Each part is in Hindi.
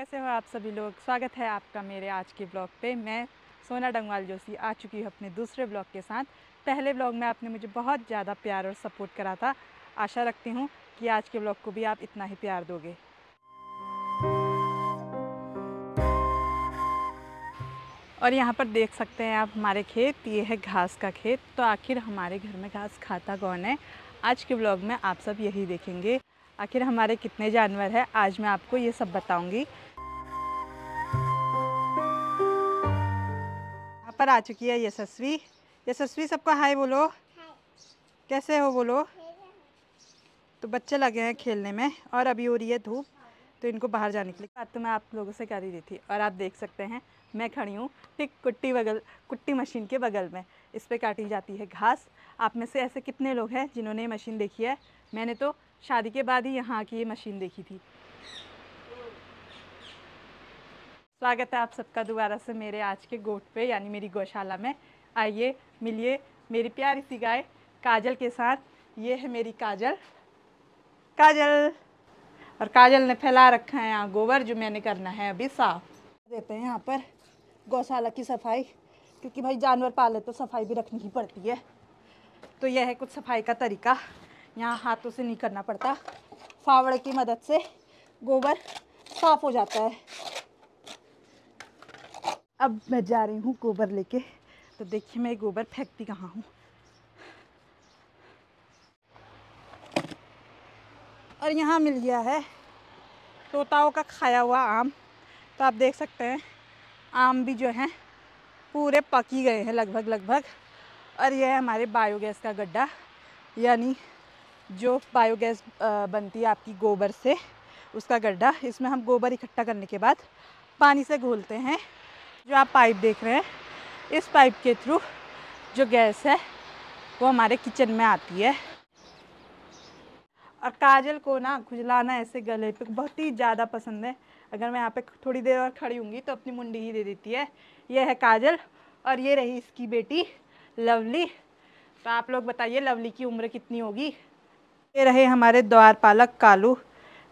कैसे हो आप सभी लोग। स्वागत है आपका मेरे आज के ब्लॉग पे। मैं सोना डंगवाल जोशी आ चुकी हूँ अपने दूसरे ब्लॉग के साथ। पहले ब्लॉग में आपने मुझे बहुत ज़्यादा प्यार और सपोर्ट करा था। आशा रखती हूँ कि आज के ब्लॉग को भी आप इतना ही प्यार दोगे। और यहाँ पर देख सकते हैं आप हमारे खेत, ये है घास का खेत। तो आखिर हमारे घर में घास खाता कौन है, आज के ब्लॉग में आप सब यही देखेंगे। आखिर हमारे कितने जानवर हैं, आज मैं आपको ये सब बताऊंगी। यहाँ पर आ चुकी है यशस्वी। यशस्वी सबको हाय बोलो। कैसे हो बोलो। तो बच्चे लगे हैं खेलने में और अभी हो रही है धूप, तो इनको बाहर जाने के लिए बात तो मैं आप लोगों से कर ही रही थी। और आप देख सकते हैं मैं खड़ी हूँ ठीक कुट्टी मशीन के बगल में। इस पे काटी जाती है घास। आप में से ऐसे कितने लोग हैं जिन्होंने ये मशीन देखी है? मैंने तो शादी के बाद ही यहाँ की ये मशीन देखी थी। स्वागत है आप सबका दोबारा से मेरे आज के गोट पे, यानी मेरी गौशाला में। आइए मिलिए मेरी प्यारी सी गाय काजल के साथ। ये है मेरी काजल। और काजल ने फैला रखा है यहाँ गोबर, जो मैंने करना है अभी साफ। देते हैं यहाँ पर गौशाला की सफाई, क्योंकि भाई जानवर पाले तो सफाई भी रखनी ही पड़ती है। तो यह है कुछ सफाई का तरीका। यहाँ हाथों से नहीं करना पड़ता, फावड़े की मदद से गोबर साफ हो जाता है। अब मैं जा रही हूँ गोबर लेके। तो देखिए मैं गोबर फेंकती कहाँ हूँ। और यहाँ मिल गया है तोताओं का खाया हुआ आम। तो आप देख सकते हैं आम भी जो हैं पूरे पक ही गए हैं लगभग। और यह है हमारे बायोगैस का गड्ढा, यानी जो बायोगैस बनती है आपकी गोबर से, उसका गड्ढा। इसमें हम गोबर इकट्ठा करने के बाद पानी से घोलते हैं। जो आप पाइप देख रहे हैं, इस पाइप के थ्रू जो गैस है वो हमारे किचन में आती है। और काजल को ना खुजलाना ऐसे गले पे बहुत ही ज़्यादा पसंद है। अगर मैं यहाँ पे थोड़ी देर और खड़ी होंगी तो अपनी मुंडी ही दे देती है। ये है काजल और ये रही इसकी बेटी लवली। तो आप लोग बताइए लवली की उम्र कितनी होगी। ये रहे हमारे द्वारपालक कालू।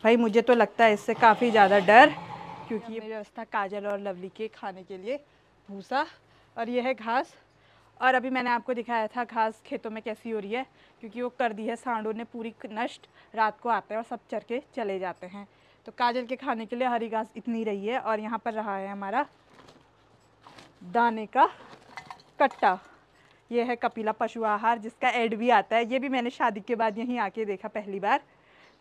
भाई मुझे तो लगता है इससे काफ़ी ज़्यादा डर, क्योंकि ये व्यवस्था काजल और लवली के खाने के लिए भूसा और ये है घास। और अभी मैंने आपको दिखाया था घास खेतों में कैसी हो रही है, क्योंकि वो कर दी है सांडों ने पूरी नष्ट। रात को आते हैं और सब चर के चले जाते हैं। तो काजल के खाने के लिए हरी घास इतनी रही है। और यहाँ पर रहा है हमारा दाने का कट्टा। ये है कपिला पशु आहार, जिसका ऐड भी आता है। ये भी मैंने शादी के बाद यहीं आके देखा पहली बार।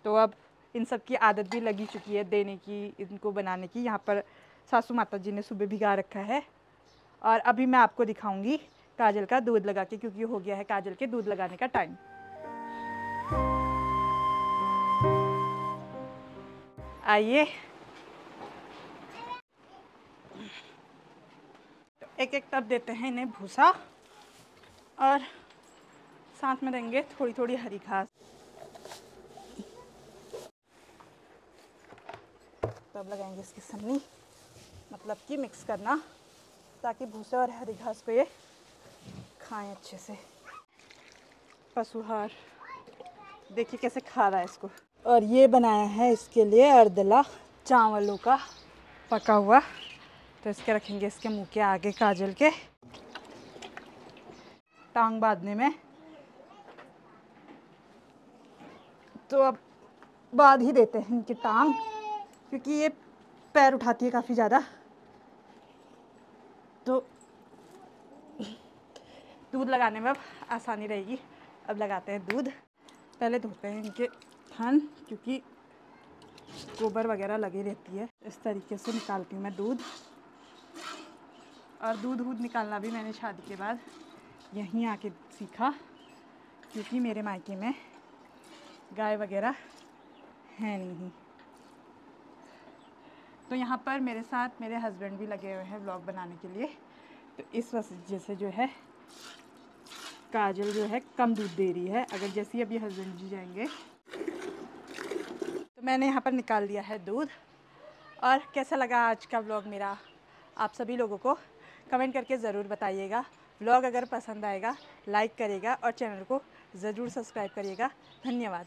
तो अब इन सब की आदत भी लगी चुकी है देने की, इनको बनाने की। यहाँ पर सासू माता जी ने सुबह भिगा रखा है। और अभी मैं आपको दिखाऊंगी काजल का दूध लगा के, क्योंकि हो गया है काजल के दूध लगाने का टाइम। आइए तो एक एक टब देते हैं इन्हें भूसा, और साथ में देंगे थोड़ी थोड़ी हरी घास। तब लगाएंगे इसकी सन्नी, मतलब कि मिक्स करना, ताकि भूसे और हरी घास को ये खाएं अच्छे से। पशुहार देखिए कैसे खा रहा है इसको। और ये बनाया है इसके लिए अर्दला चावलों का पका हुआ। तो इसके रखेंगे इसके मुंह के आगे काजल के टांग बांधने में। तो अब बांध ही देते हैं इनकी टांग, क्योंकि ये पैर उठाती है काफ़ी ज़्यादा। तो दूध लगाने में अब आसानी रहेगी। अब लगाते हैं दूध। पहले धोते हैं इनके थन, क्योंकि गोबर वगैरह लगी रहती है। इस तरीके से निकालती हूँ मैं दूध। और दूध निकालना भी मैंने शादी के बाद यहीं आके सीखा, क्योंकि मेरे मायके में गाय वगैरह है नहीं। तो यहाँ पर मेरे साथ मेरे हस्बैंड भी लगे हुए हैं व्लॉग बनाने के लिए। तो इस वजह से जो है काजल जो है कम दूध दे रही है। अगर जैसे ही अभी हस्बैंड जी जाएंगे तो मैंने यहाँ पर निकाल दिया है दूध। और कैसा लगा आज का व्लॉग मेरा, आप सभी लोगों को कमेंट करके ज़रूर बताइएगा। व्लॉग अगर पसंद आएगा लाइक करिएगा और चैनल को ज़रूर सब्सक्राइब करिएगा। धन्यवाद।